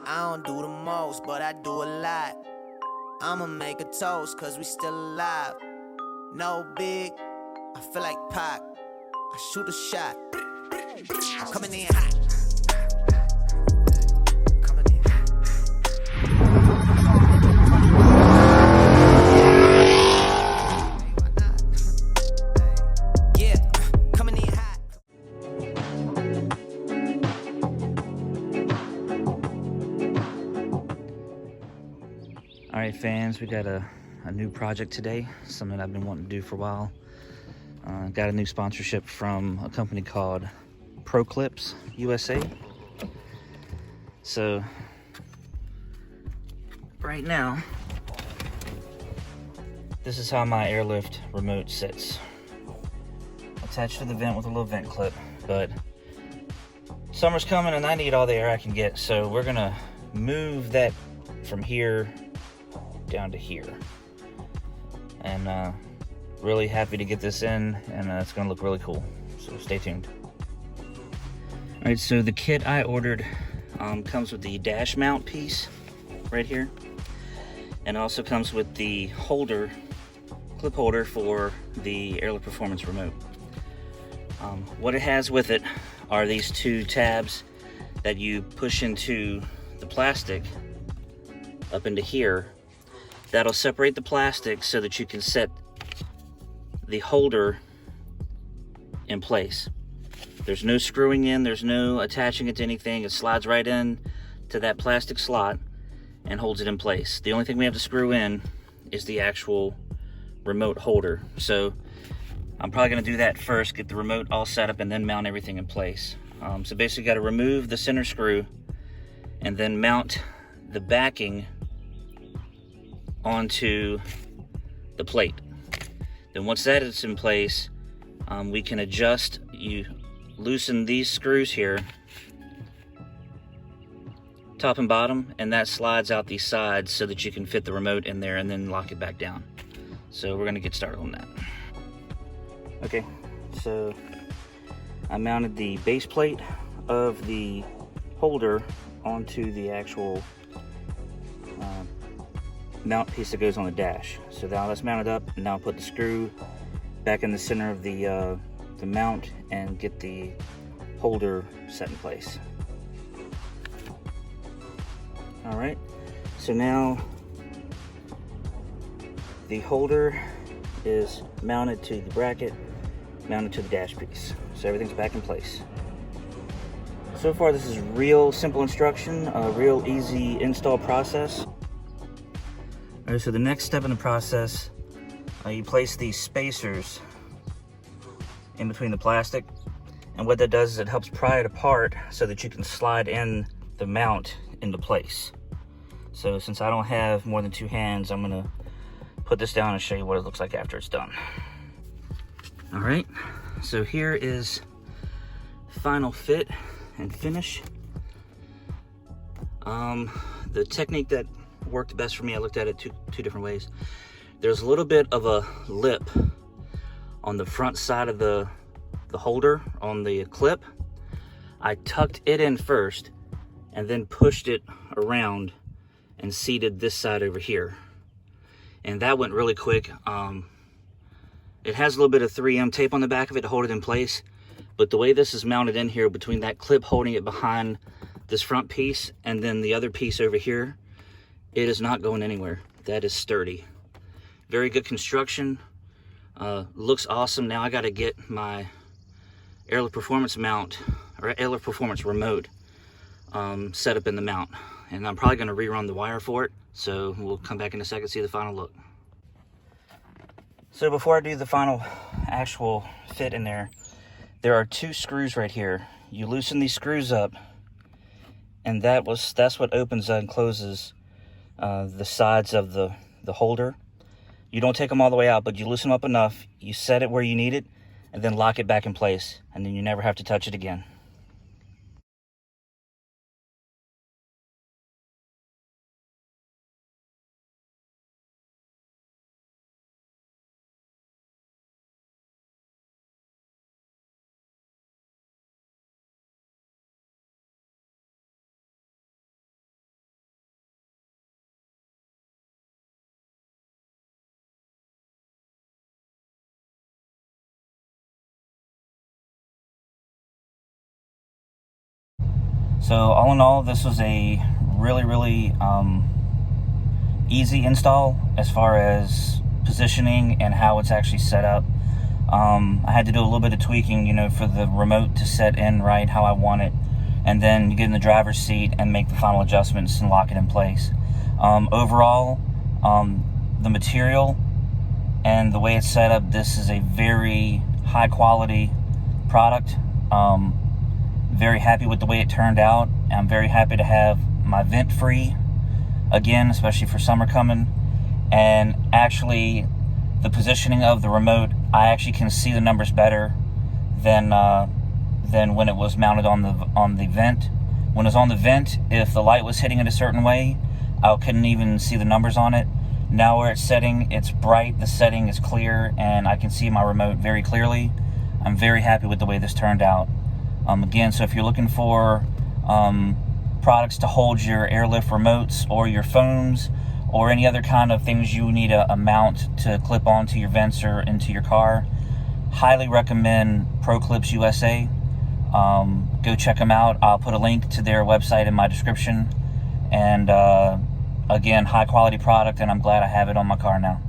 I don't do the most, but I do a lot. I'ma make a toast, cause we still alive. No big, I feel like Pac. I shoot a shot. I'm coming in hot. Coming in hot. Hey, why not? Hey. Yeah, coming in hot. All right, fans, we got a new project today, something I've been wanting to do for a while. Got a new sponsorship from a company called ProClips USA. So right now, this is how my Airlift remote sits. Attached to the vent with a little vent clip, but summer's coming and I need all the air I can get, so we're gonna move that from here down to here. And really happy to get this in, and it's gonna look really cool, so stay tuned. All right, so the kit I ordered comes with the dash mount piece right here, and also comes with the holder, clip holder for the Airlift Performance remote. What it has with it are these two tabs that you push into the plastic up into here. That'll separate the plastic so that you can set the holder in place. There's no screwing in, there's no attaching it to anything. It slides right in to that plastic slot and holds it in place. The only thing we have to screw in is the actual remote holder. So I'm probably gonna do that first, get the remote all set up, and then mount everything in place. So basically gotta remove the center screw and then mount the backing onto the plate. Then once that is in place, we can adjust. You loosen these screws here, top and bottom, and that slides out these sides so that you can fit the remote in there and then lock it back down. So we're gonna get started on that. Okay, so I mounted the base plate of the holder onto the actual mount piece that goes on the dash. So now that's mounted up, and now I'll put the screw back in the center of the mount and get the holder set in place. All right, so now the holder is mounted to the bracket, mounted to the dash piece. So everything's back in place. So far, this is real simple instruction, a real easy install process. All right, so the next step in the process, you place these spacers in between the plastic, and what that does is it helps pry it apart so that you can slide in the mount into place. So since I don't have more than two hands, I'm gonna put this down and show you what it looks like after it's done. All right, so here is final fit and finish. The technique that worked best for me, I looked at it two different ways. There's a little bit of a lip on the front side of the holder on the clip. I tucked it in first and then pushed it around and seated this side over here, and that went really quick. It has a little bit of 3M tape on the back of it to hold it in place, but the way this is mounted in here between that clip holding it behind this front piece and then the other piece over here, it is not going anywhere. That is sturdy. Very good construction. Looks awesome. Now I got to get my Airlift Performance mount, or Airlift Performance remote, set up in the mount. And I'm probably going to rerun the wire for it. So we'll come back in a second, see the final look. So before I do the final actual fit in there, there are two screws right here. You loosen these screws up, and that's what opens and closes the sides of the holder. You don't take them all the way out, but you loosen them up enough, you set it where you need it, and then lock it back in place, and then you never have to touch it again. So all in all, this was a really easy install as far as positioning and how it's actually set up. I had to do a little bit of tweaking, you know, for the remote to set in right how I want it, and then get in the driver's seat and make the final adjustments and lock it in place. Overall, the material and the way it's set up, this is a very high quality product. Very happy with the way it turned out. I'm very happy to have my vent free again, especially for summer coming. And actually, the positioning of the remote, I actually can see the numbers better than when it was mounted on the vent. When it was on the vent, if the light was hitting it a certain way, I couldn't even see the numbers on it. Now where it's setting, it's bright, the setting is clear, and I can see my remote very clearly. I'm very happy with the way this turned out. Again, so if you're looking for products to hold your Airlift remotes or your phones or any other kind of things you need a mount to clip onto your vents or into your car, highly recommend ProClips USA. Go check them out. I'll put a link to their website in my description. And again, high quality product, and I'm glad I have it on my car now.